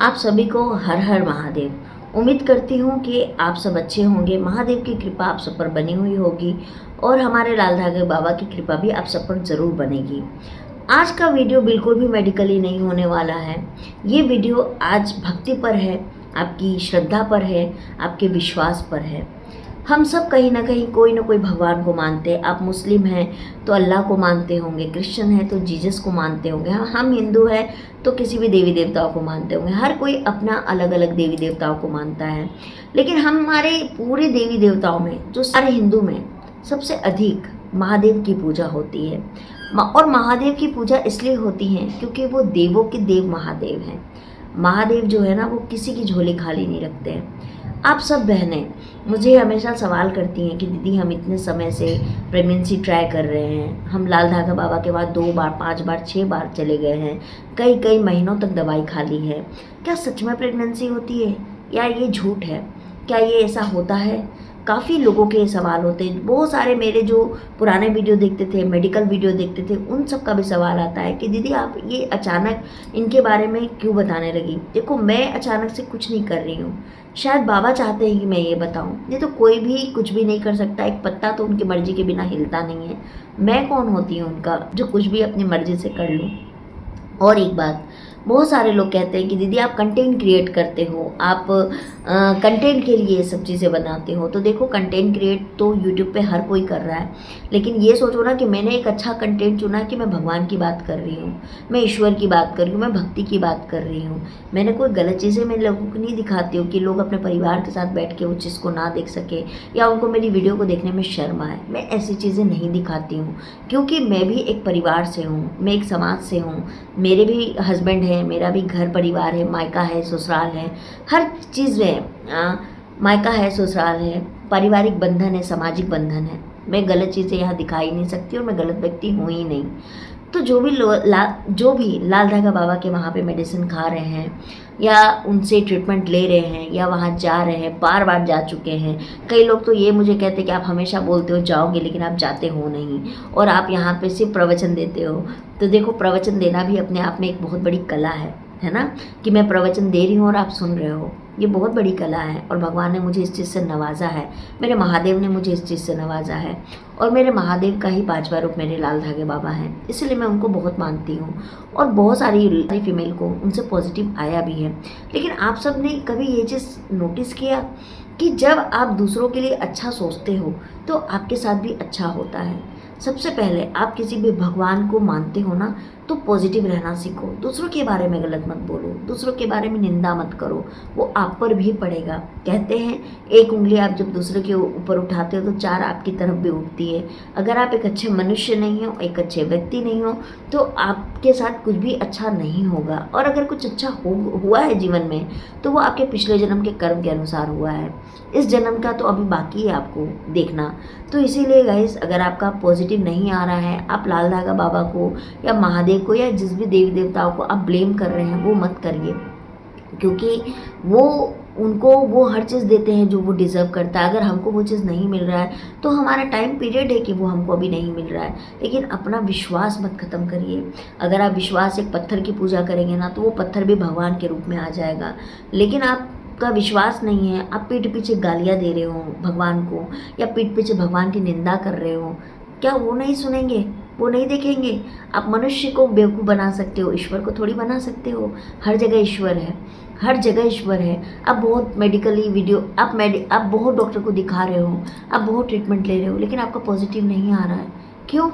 आप सभी को हर हर महादेव। उम्मीद करती हूँ कि आप सब अच्छे होंगे। महादेव की कृपा आप सब पर बनी हुई होगी और हमारे लाल धागे बाबा की कृपा भी आप सब पर ज़रूर बनेगी। आज का वीडियो बिल्कुल भी मेडिकली नहीं होने वाला है। ये वीडियो आज भक्ति पर है, आपकी श्रद्धा पर है, आपके विश्वास पर है। हम सब कहीं ना कहीं कोई ना कोई भगवान को मानते हैं। आप मुस्लिम हैं तो अल्लाह को मानते होंगे, क्रिश्चियन हैं तो जीसस को मानते होंगे, हम हिंदू हैं तो किसी भी देवी देवताओं को मानते होंगे। हर कोई अपना अलग अलग देवी देवताओं को मानता है। लेकिन हमारे पूरे देवी देवताओं में, जो सारे हिंदू में सबसे अधिक महादेव की पूजा होती है। और महादेव की पूजा इसलिए होती है क्योंकि वो देवों के देव महादेव हैं। महादेव जो है ना, वो किसी की झोली खाली नहीं रखते हैं। आप सब बहनें मुझे हमेशा सवाल करती हैं कि दीदी हम इतने समय से प्रेगनेंसी ट्राई कर रहे हैं, हम लाल धागा बाबा के बाद 2 बार 5 बार 6 बार चले गए हैं, कई कई महीनों तक दवाई खा ली है, क्या सच में प्रेगनेंसी होती है या ये झूठ है, क्या ये ऐसा होता है? काफ़ी लोगों के सवाल होते हैं। बहुत सारे मेरे जो पुराने वीडियो देखते थे, मेडिकल वीडियो देखते थे, उन सब का भी सवाल आता है कि दीदी आप ये अचानक इनके बारे में क्यों बताने लगी। देखो, मैं अचानक से कुछ नहीं कर रही हूँ, शायद बाबा चाहते हैं कि मैं ये बताऊँ। ये तो कोई भी कुछ भी नहीं कर सकता, एक पत्ता तो उनकी मर्जी के बिना हिलता नहीं है। मैं कौन होती हूँ उनका जो कुछ भी अपनी मर्जी से कर लूँ। और एक बात, बहुत सारे लोग कहते हैं कि दीदी आप कंटेंट क्रिएट करते हो, आप कंटेंट के लिए ये सब चीज़ें बनाते हो। तो देखो, कंटेंट क्रिएट तो यूट्यूब पे हर कोई कर रहा है, लेकिन ये सोचो ना कि मैंने एक अच्छा कंटेंट चुना कि मैं भगवान की बात कर रही हूँ, मैं ईश्वर की बात कर रही हूँ, मैं भक्ति की बात कर रही हूँ। मैंने कोई गलत चीज़ें मैं लोगों को नहीं दिखाती हूँ कि लोग अपने परिवार के साथ बैठ के उस चीज़ को ना देख सके या उनको मेरी वीडियो को देखने में शर्म आए। मैं ऐसी चीज़ें नहीं दिखाती हूँ क्योंकि मैं भी एक परिवार से हूँ, मैं एक समाज से हूँ। मेरे भी हस्बैंड है, मेरा भी घर परिवार है, मायका है, ससुराल है, हर चीज़ है। मायका है, ससुराल है, पारिवारिक बंधन है, सामाजिक बंधन है। मैं गलत चीज़ें यहाँ दिखा ही नहीं सकती और मैं गलत व्यक्ति हूँ ही नहीं। तो जो भी लाल धागा बाबा के वहाँ पे मेडिसिन खा रहे हैं या उनसे ट्रीटमेंट ले रहे हैं या वहाँ जा रहे हैं, बार बार जा चुके हैं। कई लोग तो ये मुझे कहते हैं कि आप हमेशा बोलते हो जाओगे लेकिन आप जाते हो नहीं और आप यहाँ पे सिर्फ प्रवचन देते हो। तो देखो, प्रवचन देना भी अपने आप में एक बहुत बड़ी कला है ना, कि मैं प्रवचन दे रही हूँ और आप सुन रहे हो। ये बहुत बड़ी कला है और भगवान ने मुझे इस चीज़ से नवाजा है, मेरे महादेव ने मुझे इस चीज़ से नवाजा है। और मेरे महादेव का ही 5वां रूप मेरे लाल धागे बाबा हैं, इसलिए मैं उनको बहुत मानती हूँ। और बहुत सारी फीमेल को उनसे पॉजिटिव आया भी है। लेकिन आप सब ने कभी ये चीज़ नोटिस किया कि जब आप दूसरों के लिए अच्छा सोचते हो तो आपके साथ भी अच्छा होता है। सबसे पहले आप किसी भी भगवान को मानते हो ना, तो पॉजिटिव रहना सीखो। दूसरों के बारे में गलत मत बोलो, दूसरों के बारे में निंदा मत करो, वो आप पर भी पड़ेगा। कहते हैं एक उंगली आप जब दूसरे के ऊपर उठाते हो तो 4 आपकी तरफ भी उठती है। अगर आप एक अच्छे मनुष्य नहीं हो, एक अच्छे व्यक्ति नहीं हो, तो आपके साथ कुछ भी अच्छा नहीं होगा। और अगर कुछ अच्छा हुआ है जीवन में तो वो आपके पिछले जन्म के कर्म के अनुसार हुआ है। इस जन्म का तो अभी बाकी है आपको देखना। तो इसीलिए गाइस, अगर आपका पॉजिटिव नहीं आ रहा है, आप लाल धागा बाबा को या महादेव को या जिस भी देवी देवताओं को आप ब्लेम कर रहे हैं, वो मत करिए। क्योंकि वो हर चीज़ देते हैं जो वो डिज़र्व करता है। अगर हमको वो चीज़ नहीं मिल रहा है तो हमारा टाइम पीरियड है कि वो हमको अभी नहीं मिल रहा है। लेकिन अपना विश्वास मत ख़त्म करिए। अगर आप विश्वास एक पत्थर की पूजा करेंगे ना, तो वो पत्थर भी भगवान के रूप में आ जाएगा। लेकिन आपका विश्वास नहीं है, आप पीठ पीछे गालियाँ दे रहे हो भगवान को या पीठ पीछे भगवान की निंदा कर रहे हो, क्या वो नहीं सुनेंगे, वो नहीं देखेंगे? आप मनुष्य को बेवकूफ़ बना सकते हो, ईश्वर को थोड़ी बना सकते हो। हर जगह ईश्वर है, हर जगह ईश्वर है। आप बहुत मेडिकली वीडियो आप बहुत डॉक्टर को दिखा रहे हो, आप बहुत ट्रीटमेंट ले रहे हो, लेकिन आपका पॉजिटिव नहीं आ रहा है। क्यों?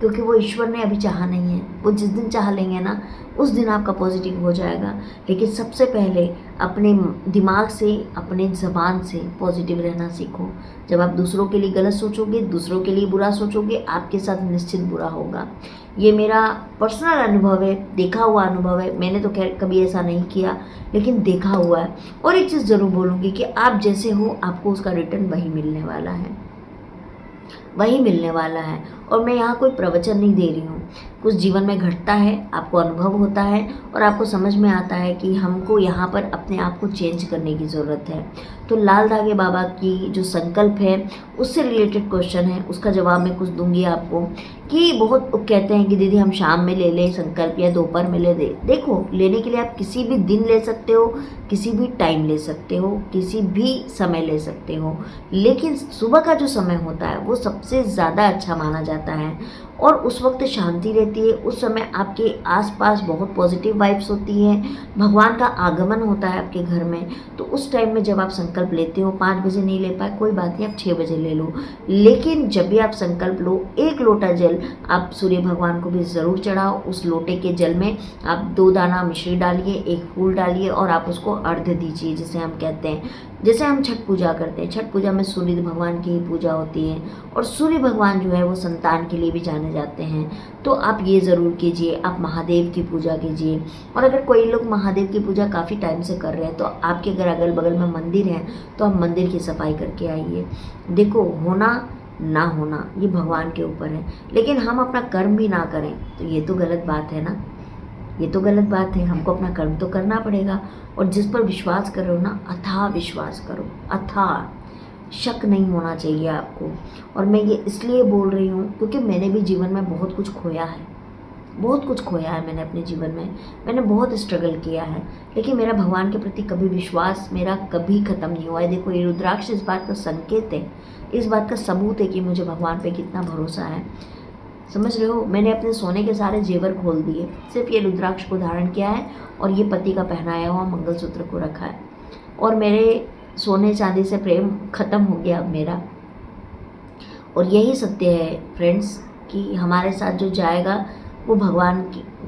क्योंकि वो ईश्वर ने अभी चाहा नहीं है। वो जिस दिन चाह लेंगे ना, उस दिन आपका पॉजिटिव हो जाएगा। लेकिन सबसे पहले अपने दिमाग से, अपने ज़बान से पॉजिटिव रहना सीखो। जब आप दूसरों के लिए गलत सोचोगे, दूसरों के लिए बुरा सोचोगे, आपके साथ निश्चित बुरा होगा। ये मेरा पर्सनल अनुभव है, देखा हुआ अनुभव है। मैंने तो खैर कभी ऐसा नहीं किया, लेकिन देखा हुआ है। और एक चीज़ ज़रूर बोलूँगी कि आप जैसे हो, आपको उसका रिटर्न वही मिलने वाला है, वही मिलने वाला है। और मैं यहाँ कोई प्रवचन नहीं दे रही हूँ, कुछ जीवन में घटता है, आपको अनुभव होता है और आपको समझ में आता है कि हमको यहाँ पर अपने आप को चेंज करने की ज़रूरत है। तो लाल धागे बाबा की जो संकल्प है उससे रिलेटेड क्वेश्चन है, उसका जवाब मैं कुछ दूंगी आपको। कि बहुत कहते हैं कि दीदी हम शाम में ले लें संकल्प या दोपहर में ले दे। देखो, लेने के लिए आप किसी भी दिन ले सकते हो, किसी भी टाइम ले सकते हो, किसी भी समय ले सकते हो, लेकिन सुबह का जो समय होता है वो सबसे ज़्यादा अच्छा माना जाता है और उस वक्त शांति रहती है। उस समय आपके आसपास बहुत पॉजिटिव वाइब्स होती हैं, भगवान का आगमन होता है आपके घर में। तो उस टाइम में जब आप संकल्प लेते हो, 5 बजे नहीं ले पाए कोई बात नहीं, आप 6 बजे ले लो, लेकिन जब भी आप संकल्प लो 1 लोटा जल आप सूर्य भगवान को भी ज़रूर चढ़ाओ। उस लोटे के जल में आप 2 दाना मिश्री डालिए, 1 फूल डालिए और आप उसको अर्घ्य दीजिए, जिसे हम कहते हैं। जैसे हम छठ पूजा करते हैं, छठ पूजा में सूर्य भगवान की ही पूजा होती है और सूर्य भगवान जो है वो संतान के लिए भी जाने जाते हैं। तो आप ये ज़रूर कीजिए, आप महादेव की पूजा कीजिए। और अगर कोई लोग महादेव की पूजा काफ़ी टाइम से कर रहे हैं तो आपके अगर अगल बगल में मंदिर है तो आप मंदिर की सफाई करके आइए। देखो, होना ना होना ये भगवान के ऊपर है, लेकिन हम अपना कर्म भी ना करें तो ये तो गलत बात है ना, ये तो गलत बात है। हमको अपना कर्म तो करना पड़ेगा और जिस पर विश्वास करो ना, अथाह विश्वास करो, अथाह, शक नहीं होना चाहिए आपको। और मैं ये इसलिए बोल रही हूँ क्योंकि मैंने भी जीवन में बहुत कुछ खोया है, बहुत कुछ खोया है मैंने अपने जीवन में, मैंने बहुत स्ट्रगल किया है, लेकिन मेरा भगवान के प्रति कभी विश्वास मेरा कभी ख़त्म नहीं हुआ है। देखो, ये रुद्राक्ष इस बात का संकेत है, इस बात का सबूत है कि मुझे भगवान पे कितना भरोसा है। समझ रहे हो, मैंने अपने सोने के सारे जेवर खोल दिए, सिर्फ ये रुद्राक्ष को धारण किया है और ये पति का पहनाया हुआ मंगलसूत्र को रखा है और मेरे सोने चांदी से प्रेम खत्म हो गया अब मेरा। और यही सत्य है फ्रेंड्स कि हमारे साथ जो जाएगा वो भगवान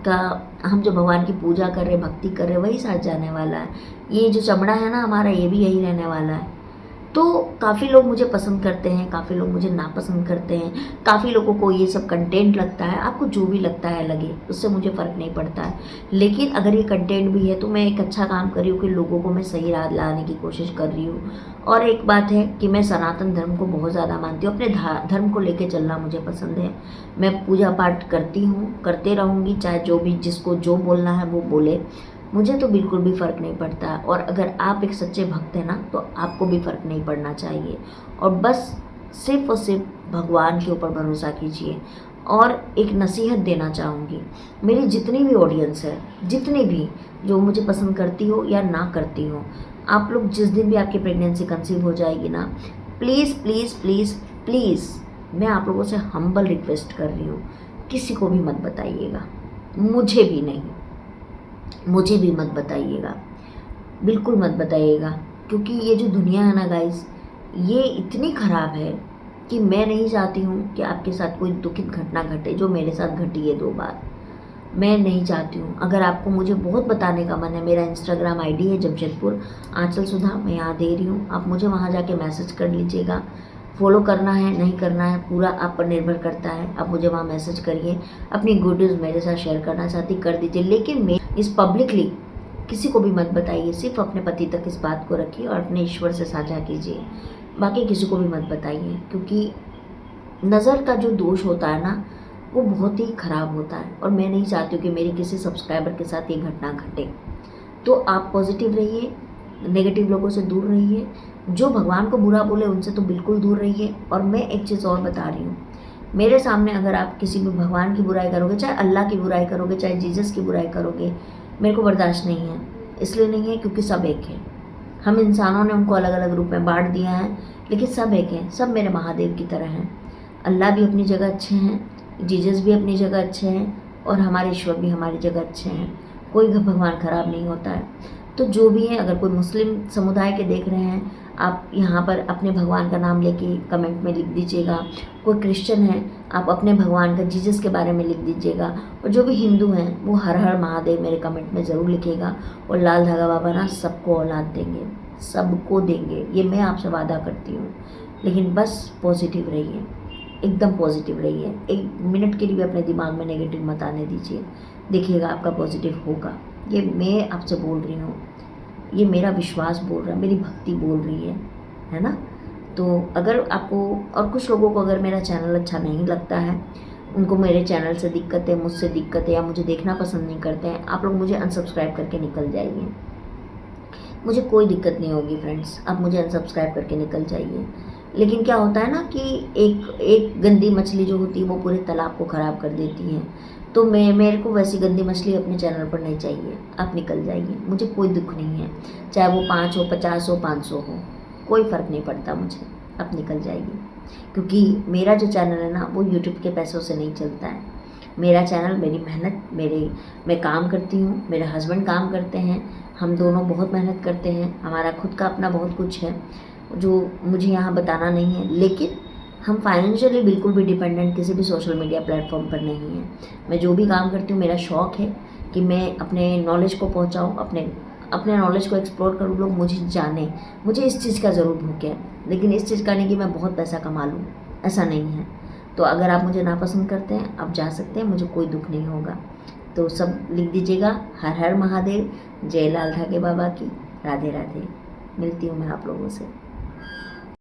का, हम जो भगवान की पूजा कर रहे, भक्ति कर रहे, वही साथ जाने वाला है। ये जो चमड़ा है ना हमारा, ये भी यही रहने वाला है। तो काफ़ी लोग मुझे पसंद करते हैं, काफ़ी लोग मुझे नापसंद करते हैं, काफ़ी लोगों को ये सब कंटेंट लगता है। आपको जो भी लगता है लगे, उससे मुझे फ़र्क नहीं पड़ता है, लेकिन अगर ये कंटेंट भी है तो मैं एक अच्छा काम कर रही हूँ कि लोगों को मैं सही राह लाने की कोशिश कर रही हूँ। और एक बात है कि मैं सनातन धर्म को बहुत ज़्यादा मानती हूँ, अपने धर्म को लेके चलना मुझे पसंद है। मैं पूजा पाठ करती हूँ, करते रहूँगी, चाहे जो भी जिसको जो बोलना है वो बोले, मुझे तो बिल्कुल भी फ़र्क नहीं पड़ता। और अगर आप एक सच्चे भक्त हैं ना तो आपको भी फ़र्क नहीं पड़ना चाहिए। और बस सिर्फ और सिर्फ भगवान के ऊपर भरोसा कीजिए। और एक नसीहत देना चाहूँगी, मेरी जितनी भी ऑडियंस है, जितनी भी जो मुझे पसंद करती हो या ना करती हो, आप लोग जिस दिन भी आपकी प्रेगनेंसी कंसीव हो जाएगी ना, प्लीज़ प्लीज़ प्लीज़ प्लीज़ मैं आप लोगों से हम्बल रिक्वेस्ट कर रही हूँ, किसी को भी मत बताइएगा, मुझे भी नहीं, मुझे भी मत बताइएगा, बिल्कुल मत बताइएगा। क्योंकि ये जो दुनिया है ना गाइस, ये इतनी ख़राब है कि मैं नहीं चाहती हूँ कि आपके साथ कोई दुखित घटना घटे जो मेरे साथ घटी है 2 बार। मैं नहीं चाहती हूँ। अगर आपको मुझे बहुत बताने का मन है, मेरा इंस्टाग्राम आईडी है जमशेदपुर आंचल सुधा, मैं यहाँ दे रही हूँ, आप मुझे वहाँ जाके मैसेज कर लीजिएगा। फॉलो करना है नहीं करना है पूरा आप पर निर्भर करता है, आप मुझे वहाँ मैसेज करिए। अपनी गुड न्यूज़ मेरे साथ शेयर करना चाहती कर दीजिए, लेकिन मैं इस पब्लिकली किसी को भी मत बताइए। सिर्फ अपने पति तक इस बात को रखिए और अपने ईश्वर से साझा कीजिए, बाकी किसी को भी मत बताइए। क्योंकि नज़र का जो दोष होता है ना, वो बहुत ही ख़राब होता है और मैं नहीं चाहती हूँ कि मेरी किसी सब्सक्राइबर के साथ ये घटना घटे। तो आप पॉजिटिव रहिए, नेगेटिव लोगों से दूर रहिए, जो भगवान को बुरा बोले उनसे तो बिल्कुल दूर रहिए। और मैं एक चीज़ और बता रही हूँ, मेरे सामने अगर आप किसी भी भगवान की बुराई करोगे, चाहे अल्लाह की बुराई करोगे, चाहे जीसस की बुराई करोगे, मेरे को बर्दाश्त नहीं है। इसलिए नहीं है क्योंकि सब एक है। हम इंसानों ने उनको अलग अलग रूप में बांट दिया है, लेकिन सब एक हैं, सब मेरे महादेव की तरह हैं। अल्लाह भी अपनी जगह अच्छे हैं, जीसस भी अपनी जगह अच्छे हैं और हमारे ईश्वर भी हमारी जगह अच्छे हैं। कोई भगवान खराब नहीं होता है। तो जो भी है, अगर कोई मुस्लिम समुदाय के देख रहे हैं, आप यहाँ पर अपने भगवान का नाम लेके कमेंट में लिख दीजिएगा। कोई क्रिश्चियन है, आप अपने भगवान का जीसस के बारे में लिख दीजिएगा। और जो भी हिंदू हैं वो हर हर महादेव मेरे कमेंट में ज़रूर लिखिएगा। और लाल धागा बाबा ना सबको औलाद देंगे, सबको देंगे, ये मैं आपसे वादा करती हूँ। लेकिन बस पॉजिटिव रहिए, एकदम पॉजिटिव रहिए। 1 मिनट के लिए भी अपने दिमाग में नेगेटिव मत आने दीजिए, देखिएगा आपका पॉजिटिव होगा। ये मैं आपसे बोल रही हूँ, ये मेरा विश्वास बोल रहा है, मेरी भक्ति बोल रही है ना। तो अगर आपको और कुछ लोगों को अगर मेरा चैनल अच्छा नहीं लगता है, उनको मेरे चैनल से दिक्कत है, मुझसे दिक्कत है, या मुझे देखना पसंद नहीं करते हैं, आप लोग मुझे अनसब्सक्राइब करके निकल जाइए। मुझे कोई दिक्कत नहीं होगी फ्रेंड्स, आप मुझे अनसब्सक्राइब करके निकल जाइए। लेकिन क्या होता है ना कि एक एक गंदी मछली जो होती है वो पूरे तालाब को ख़राब कर देती है। तो मेरे को वैसी गंदी मछली अपने चैनल पर नहीं चाहिए, आप निकल जाइए। मुझे कोई दुख नहीं है, चाहे वो 5 हो, 50 हो, 500 हो, कोई फ़र्क नहीं पड़ता मुझे, आप निकल जाइए। क्योंकि मेरा जो चैनल है ना वो यूट्यूब के पैसों से नहीं चलता है। मेरा चैनल मेरी मेहनत, मैं काम करती हूँ, मेरे हस्बैंड काम करते हैं, हम दोनों बहुत मेहनत करते हैं, हमारा खुद का अपना बहुत कुछ है जो मुझे यहाँ बताना नहीं है। लेकिन हम फाइनेंशियली बिल्कुल भी डिपेंडेंट किसी भी सोशल मीडिया प्लेटफॉर्म पर नहीं है। मैं जो भी काम करती हूँ, मेरा शौक़ है कि मैं अपने नॉलेज को पहुँचाऊँ, अपने नॉलेज को एक्सप्लोर करूँ, लोग मुझे जाने। मुझे इस चीज़ का ज़रूर भूख है, लेकिन इस चीज़ का नहीं कि मैं बहुत पैसा कमा लूँ, ऐसा नहीं है। तो अगर आप मुझे नापसंद करते हैं, आप जा सकते हैं, मुझे कोई दुख नहीं होगा। तो सब लिख दीजिएगा, हर हर महादेव, जय लाल धागे बाबा की, राधे राधे। मिलती हूँ मैं आप लोगों से।